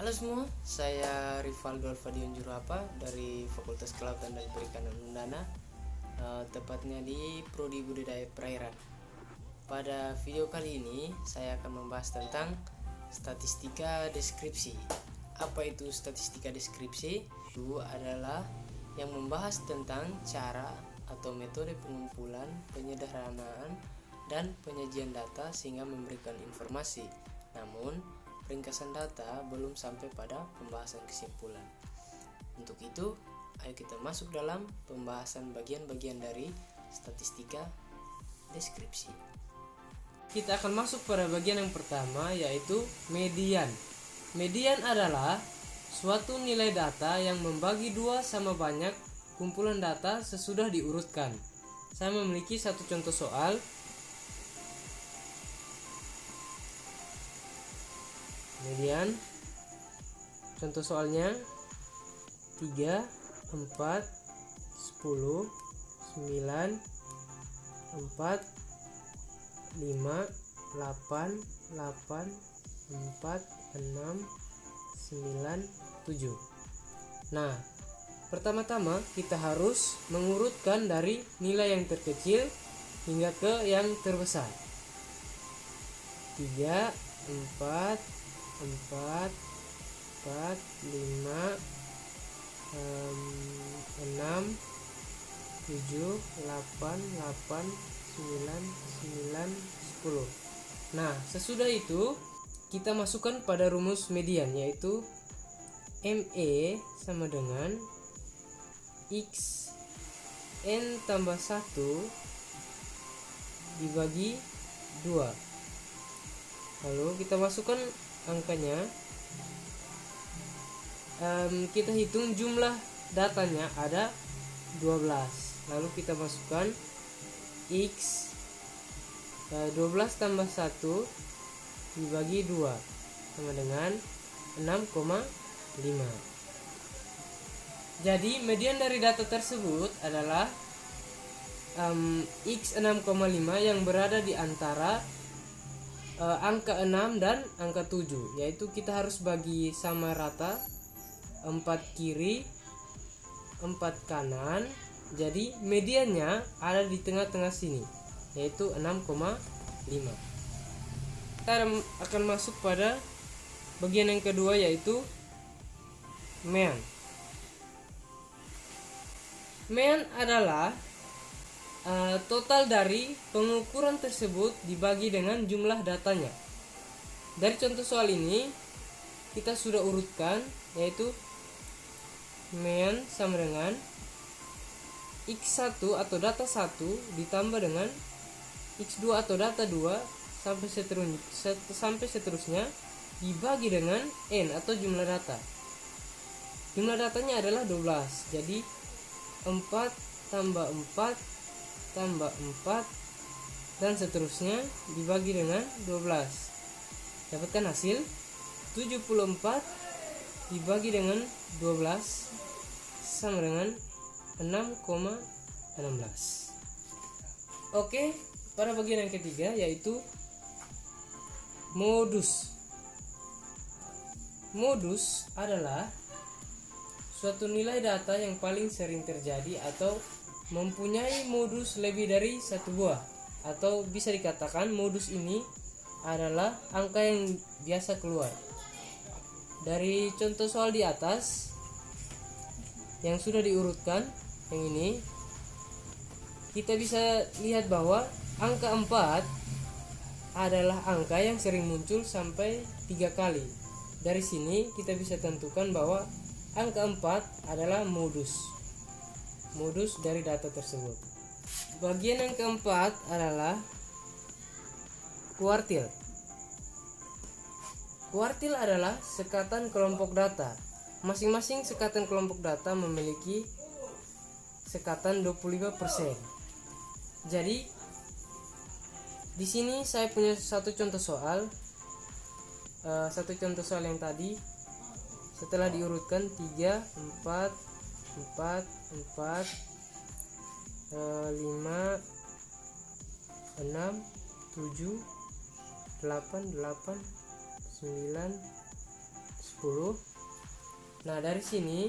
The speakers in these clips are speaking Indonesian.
Halo semua, saya Rivaldo Alfadion Jurapa dari Fakultas Kelautan dan Perikanan Undana, tepatnya di Prodi Budidaya Perairan. Pada video kali ini, saya akan membahas tentang statistika deskripsi. Apa itu statistika deskripsi? Itu adalah yang membahas tentang cara atau metode pengumpulan, penyederhanaan, dan penyajian data sehingga memberikan informasi. Namun, ringkasan data belum sampai pada pembahasan kesimpulan. Untuk itu, ayo kita masuk dalam pembahasan bagian-bagian dari statistika deskripsi. Kita akan masuk pada bagian yang pertama, yaitu median. Median adalah suatu nilai data yang membagi dua sama banyak kumpulan data sesudah diurutkan. Saya memiliki satu contoh soal. Median, contoh soalnya 3, 4, 10, 9, 4, 5, 8, 8, 4, 6, 9, 7. Nah, pertama-tama kita harus mengurutkan dari nilai yang terkecil hingga ke yang terbesar. 3, 4, 4, 5, 6, 7, 8, 9, 10. Nah, sesudah itu kita masukkan pada rumus median, yaitu ME sama dengan X N tambah 1 dibagi 2. Lalu kita masukkan angkanya, kita hitung jumlah datanya ada 12. Lalu kita masukkan X 12 tambah 1 dibagi 2 sama dengan 6,5. Jadi median dari data tersebut adalah X 6,5 yang berada di antara angka 6 dan angka 7, yaitu kita harus bagi sama rata 4 kiri 4 kanan. Jadi mediannya ada di tengah-tengah sini, yaitu 6,5. Kita akan masuk pada bagian yang kedua, yaitu mean. Mean adalah total dari pengukuran tersebut dibagi dengan jumlah datanya. Dari contoh soal ini kita sudah urutkan, yaitu mean sama dengan X1 atau data 1 ditambah dengan X2 atau data 2 sampai seterusnya dibagi dengan N atau jumlah data. Jumlah datanya adalah 12. Jadi 4 tambah 4 tambah 4 dan seterusnya dibagi dengan 12. Dapatkan hasil 74 dibagi dengan 12 sama dengan 6,16. Oke, pada bagian yang ketiga, yaitu modus. Modus adalah suatu nilai data yang paling sering terjadi atau mempunyai modus lebih dari satu buah, atau bisa dikatakan modus ini adalah angka yang biasa keluar. Dari contoh soal di atas yang sudah diurutkan, yang ini kita bisa lihat bahwa angka 4 adalah angka yang sering muncul sampai 3 kali. Dari sini kita bisa tentukan bahwa angka 4 adalah modus dari data tersebut. Bagian yang keempat adalah kuartil. Kuartil adalah sekatan kelompok data. Masing-masing sekatan kelompok data memiliki sekatan 25%. Jadi di sini saya punya satu contoh soal. Yang tadi setelah diurutkan 3, 4, 4, 4, 5, 6, 7, 8, 8, 9, 10, 10. Nah, dari sini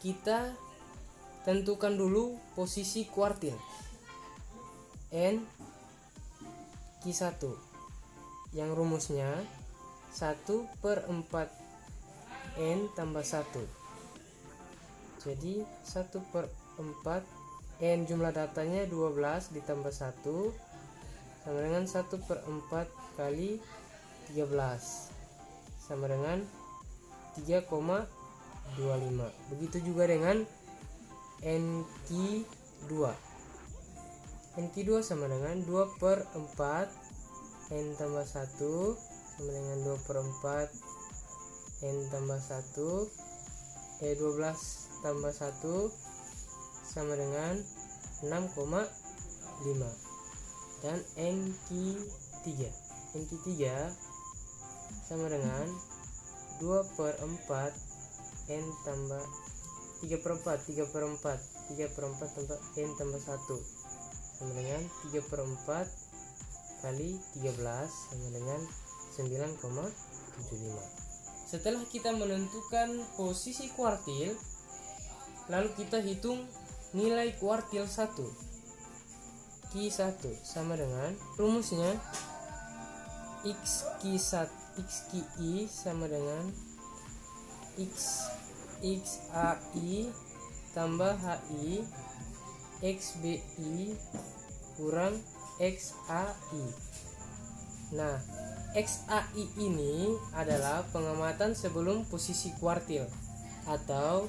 kita tentukan dulu posisi kuartil N Q1 yang rumusnya 1/4 N tambah 1. Jadi 1/4 N jumlah datanya 12 ditambah 1 sama dengan 1/4 kali 13 sama dengan 3,25. Begitu juga dengan NQ2. NQ2 sama dengan 2/4 N tambah 1 sama dengan 2/4 N tambah 1 12 tambah 1 sama dengan 6,5. Dan NQ3 sama dengan 2/4 N tambah 3/4 tambah N tambah 1 sama dengan 3/4 kali 13 sama dengan 9,75. Setelah kita menentukan posisi kuartil, lalu kita hitung nilai kuartil 1 Q1 sama dengan rumusnya XQI sama dengan XAI tambah HI XBI kurang XAI. Nah, XAI ini adalah pengamatan sebelum posisi kuartil, atau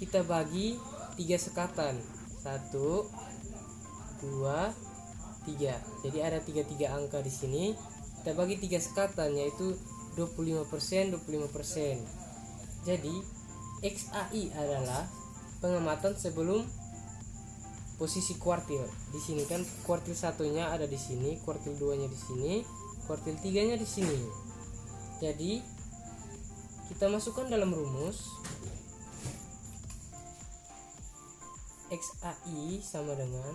kita bagi 3 sekatan, 1, 2, 3. Jadi ada 33 angka di sini. Kita bagi 3 sekatan, yaitu 25%, 25%. Jadi XAI adalah pengamatan sebelum posisi kuartil. Di sini kan kuartil satunya ada di sini, kuartil 2-nya di sini, kuartil 3-nya di sini. Jadi kita masukkan dalam rumus XAI sama dengan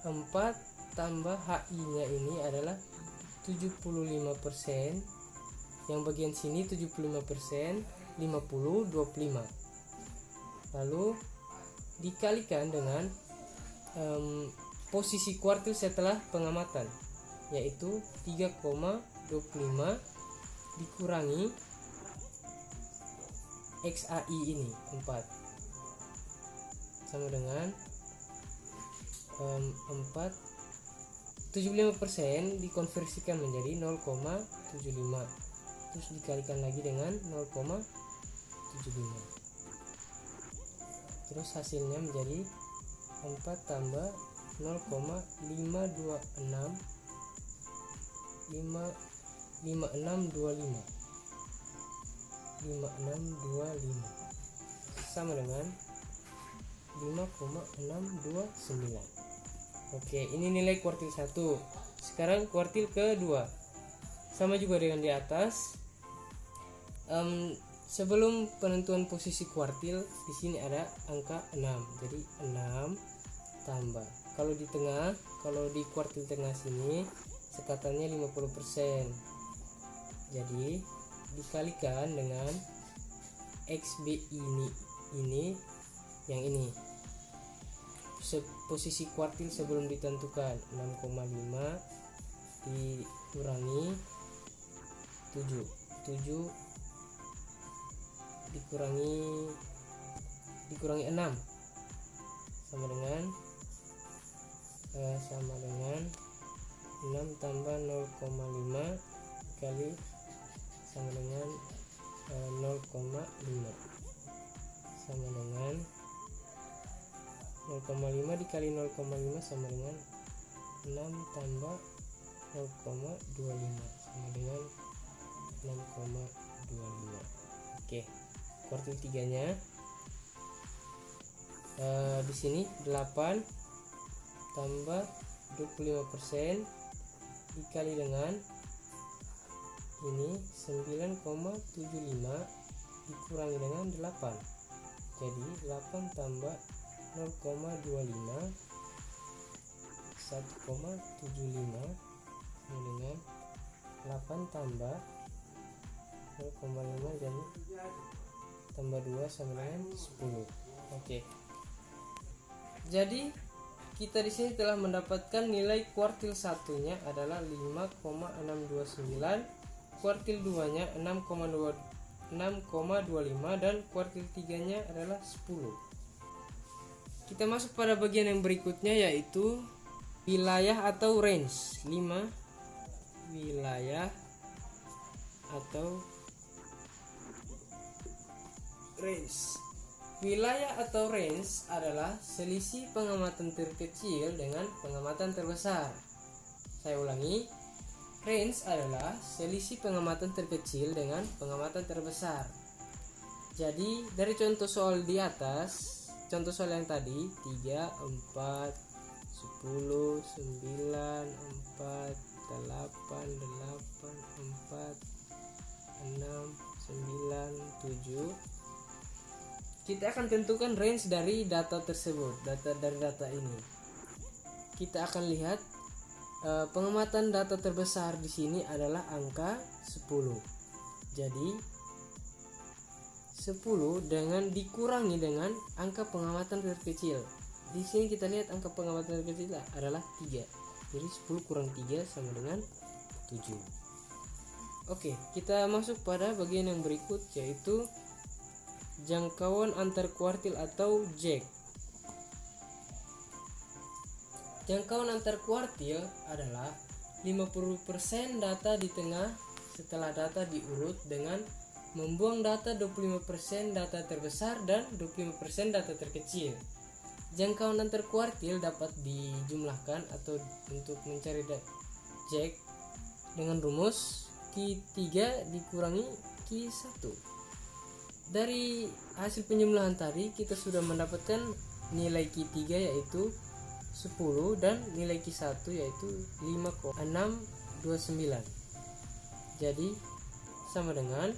4 tambah HI-nya ini adalah 75%. Yang bagian sini 75%, 50, 25. Lalu dikalikan dengan posisi kuartil setelah pengamatan, yaitu 3,25 dikurangi XAI ini 4 sama dengan 75% dikonversikan menjadi 0,75, terus dikalikan lagi dengan 0,75, terus hasilnya menjadi 4 tambah 0,526 sama dengan 5,629. Oke, ini nilai kuartil 1. Sekarang kuartil kedua, sama juga dengan di atas. Sebelum penentuan posisi kuartil, di sini ada angka 6. Jadi 6 tambah, kalau di tengah, kalau di kuartil tengah sini sekatannya 50%. Jadi dikalikan dengan XB ini yang ini. Posisi kuartil sebelum ditentukan 6,5 dikurangi 7 dikurangi 6 sama dengan 6 tambah 0,5 kali sama dengan 0,5 sama dengan 0,5 dikali 0,5 sama dengan 6 tambah 0,25 sama dengan 6,25. Oke, kuartil 3-nya di sini 8 tambah 25% dikali dengan ini 9,75 dikurangi dengan 8. Jadi 8 tambah 0,25 1,75 sama dengan 8,25. tambah 0,5 jadi tambah 2 sama dengan 10. Oke. Jadi kita di sini telah mendapatkan nilai kuartil satunya adalah 5,629, kuartil 2-nya 6,25 dan kuartil 3-nya adalah 10. Kita masuk pada bagian yang berikutnya, yaitu wilayah atau range. 5 wilayah atau range. Wilayah atau range adalah selisih pengamatan terkecil dengan pengamatan terbesar. Saya ulangi, range adalah selisih pengamatan terkecil dengan pengamatan terbesar. Jadi dari contoh soal di atas, contoh soal yang tadi 3, 4, 10, 9, 4, 8, 4, 6, 9, 7. Kita akan tentukan range dari data tersebut, dari data ini. Kita akan lihat pengamatan data terbesar di sini adalah angka 10. Jadi 10 dengan dikurangi dengan angka pengamatan terkecil. Di sini kita lihat angka pengamatan terkecil adalah 3. Jadi 10 kurang 3 sama dengan 7. Oke, kita masuk pada bagian yang berikut, yaitu jangkauan antar kuartil atau JAK. Jangkauan antar kuartil adalah 50% data di tengah setelah data diurut dengan membuang data 25% data terbesar dan 25% data terkecil. Jangkauan antar kuartil dapat dijumlahkan atau untuk mencari JAK dengan rumus Q3 dikurangi Q1. Dari hasil penjumlahan tadi kita sudah mendapatkan nilai Q3 yaitu 10 dan nilai Q1 yaitu 5,629. Jadi sama dengan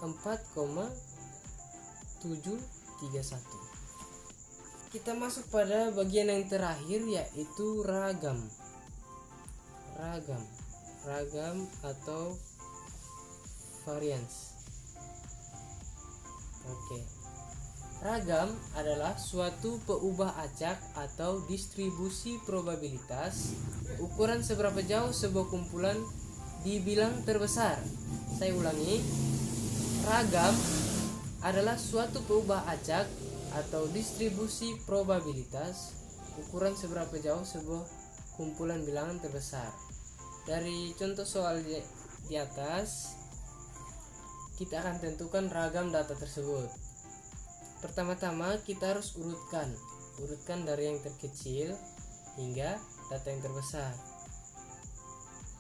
4,731. Kita masuk pada bagian yang terakhir, yaitu ragam atau variance. Oke. Ragam adalah suatu peubah acak atau distribusi probabilitas ukuran seberapa jauh sebuah kumpulan dibilang terbesar. Saya ulangi, ragam adalah suatu peubah acak atau distribusi probabilitas ukuran seberapa jauh sebuah kumpulan bilangan terbesar. Dari contoh soal di atas, kita akan tentukan ragam data tersebut. Pertama-tama kita harus urutkan dari yang terkecil hingga data yang terbesar.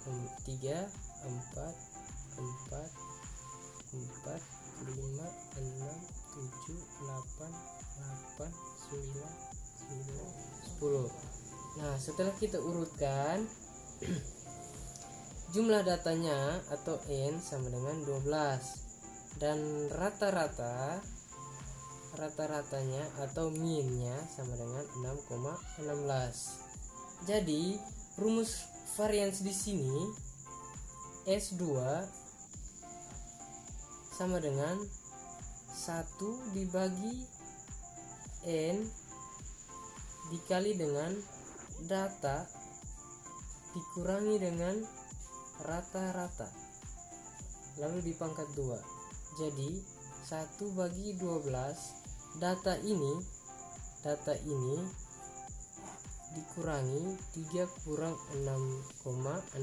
3, 4, 4, 4, 5, 6, 7, 8, 8, 9, 10. Nah, setelah kita urutkan jumlah datanya atau N sama dengan 12 dan rata-ratanya atau minnya sama dengan 6,16. Jadi rumus variance di sini S2 sama dengan 1 dibagi N dikali dengan data dikurangi dengan rata-rata lalu dipangkat 2. Jadi 1 bagi 12 data ini dikurangi 3 kurang 6,16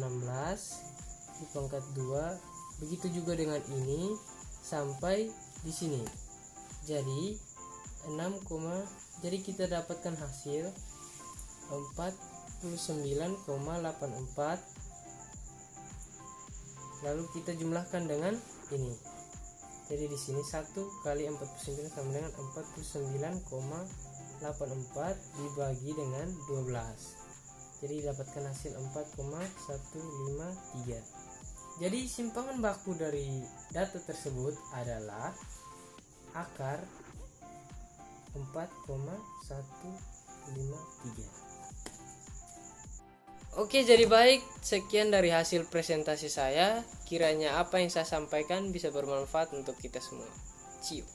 dipangkat 2. Begitu juga dengan ini sampai di sini. Jadi 6, jadi kita dapatkan hasil 49,84. Lalu kita jumlahkan dengan ini. Jadi di sini 1 kali 49 sama dengan 49,84 dibagi dengan 12. Jadi dapatkan hasil 4,153. Jadi simpangan baku dari data tersebut adalah akar 4,153. Oke, jadi baik, sekian dari hasil presentasi saya. Kiranya apa yang saya sampaikan bisa bermanfaat untuk kita semua. See you.